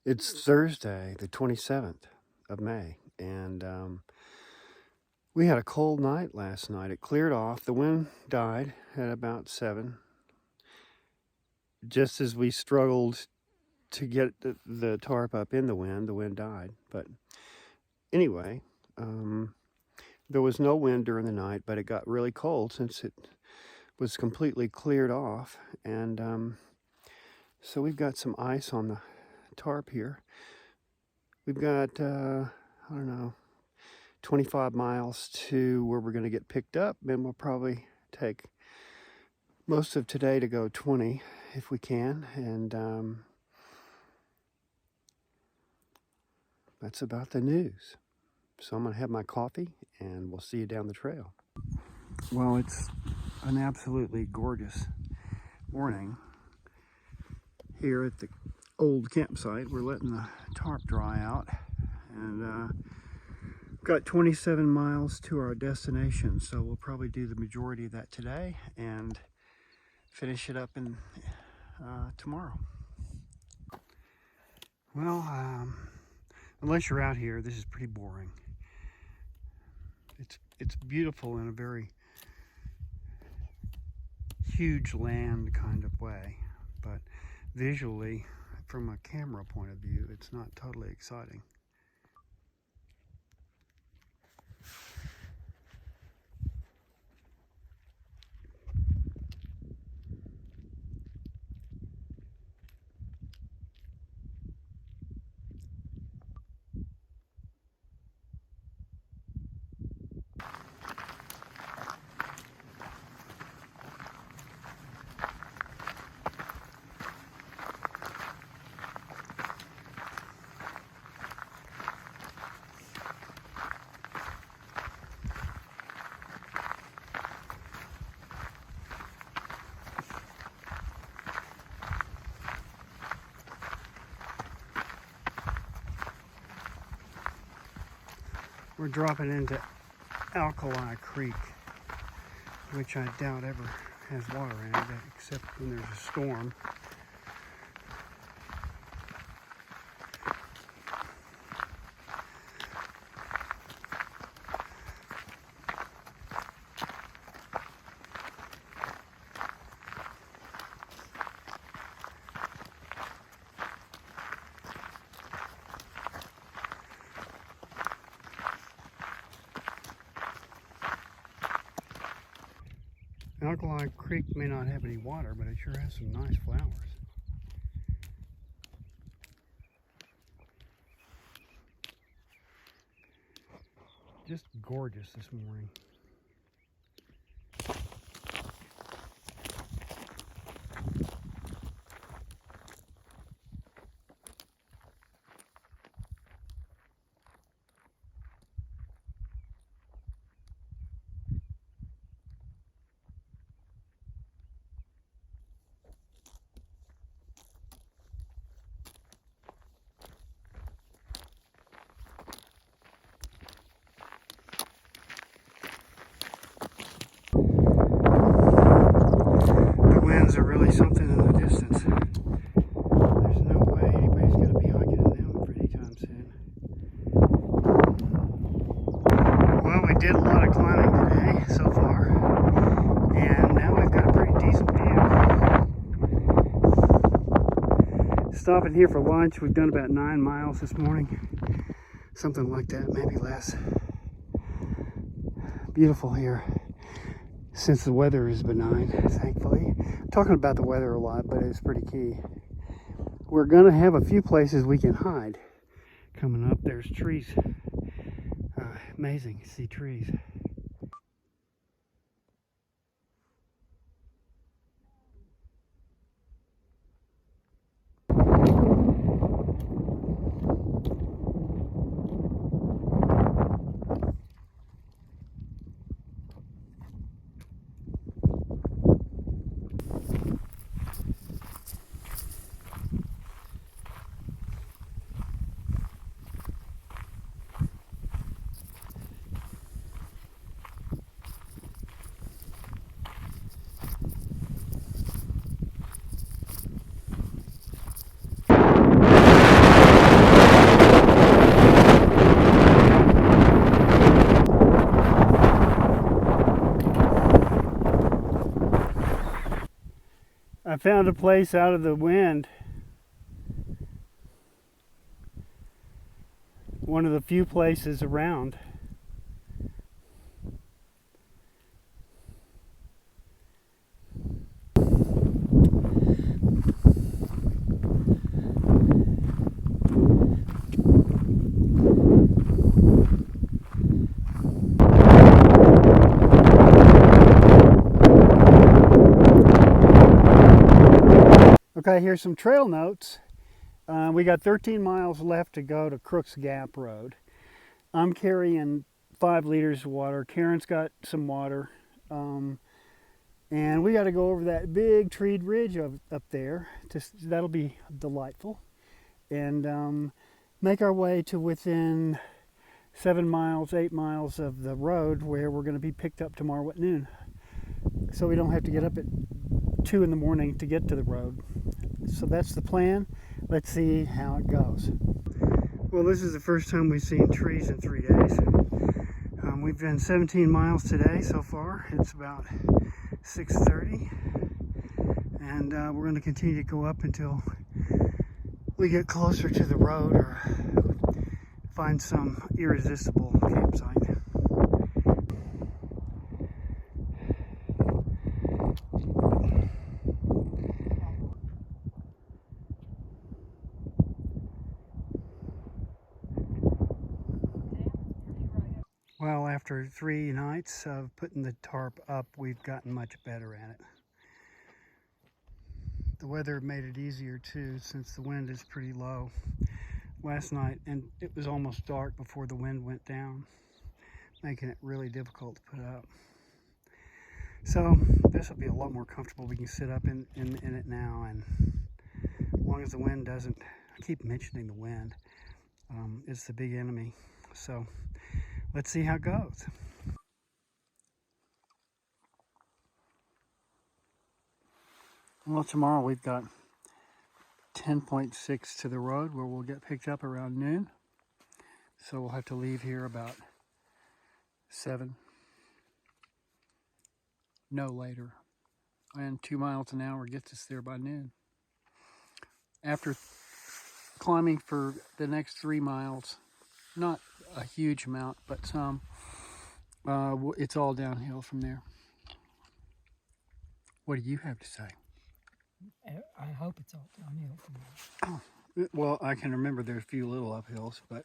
It's Thursday, the 27th of May, and we had a cold night last night. It cleared off. The wind died at about 7. Just as we struggled to get the tarp up in the wind died. But anyway, there was no wind during the night, but it got really cold since it was completely cleared off. And so we've got some ice on the tarp here. We've got, I don't know, 25 miles to where we're going to get picked up, and we'll probably take most of today to go 20 if we can, and that's about the news. So I'm going to have my coffee, and we'll see you down the trail. Well, it's an absolutely gorgeous morning here at the old campsite. We're letting the tarp dry out, and got 27 miles to our destination, so we'll probably do the majority of that today and finish it up in tomorrow. Well, unless you're out here, this is pretty boring. It's beautiful in a very huge land kind of way, but visually, from a camera point of view, it's not totally exciting. We're dropping into Alkali Creek, which I doubt ever has water in it, except when there's a storm. Alkali Creek may not have any water, but it sure has some nice flowers. Just gorgeous this morning. Are really something in the distance. There's no way anybody's going to be hiking in them for anytime soon. Well, we did a lot of climbing today so far, and now we've got a pretty decent view. Stopping here for lunch. We've done about 9 miles this morning, something like that, maybe less. Beautiful here, since the weather is benign, thankfully. I'm talking about the weather a lot, but it's pretty key. We're gonna have a few places we can hide coming up. There's trees. Amazing to see trees. found a place out of the wind. One of the few places around. Okay, here's some trail notes. We got 13 miles left to go to Crook's Gap Road. I'm carrying 5 liters of water. Karen's got some water. And we got to go over that big treed ridge up there. That'll be delightful. And make our way to within 7 miles, 8 miles of the road where we're going to be picked up tomorrow at noon. So we don't have to get up at 2 in the morning to get to the road. So that's the plan. Let's see how it goes. Well, this is the first time we've seen trees in 3 days. We've been 17 miles today so far. It's about 6:30, and we're going to continue to go up until we get closer to the road or find some irresistible campsite. Well, after 3 nights of putting the tarp up, we've gotten much better at it. The weather made it easier too, since the wind is pretty low. Last night, and it was almost dark before the wind went down, making it really difficult to put up. So this will be a lot more comfortable. We can sit up in it now, and as long as the wind doesn't, I keep mentioning the wind, it's the big enemy. So let's see how it goes. Well, tomorrow we've got 10.6 to the road where we'll get picked up around noon. So we'll have to leave here about 7, no later. And 2 miles an hour gets us there by noon. After climbing for the next 3 miles, not a huge amount, but some, it's all downhill from there. What do you have to say? I hope it's all downhill from there. Oh, well, I can remember there's a few little uphills, but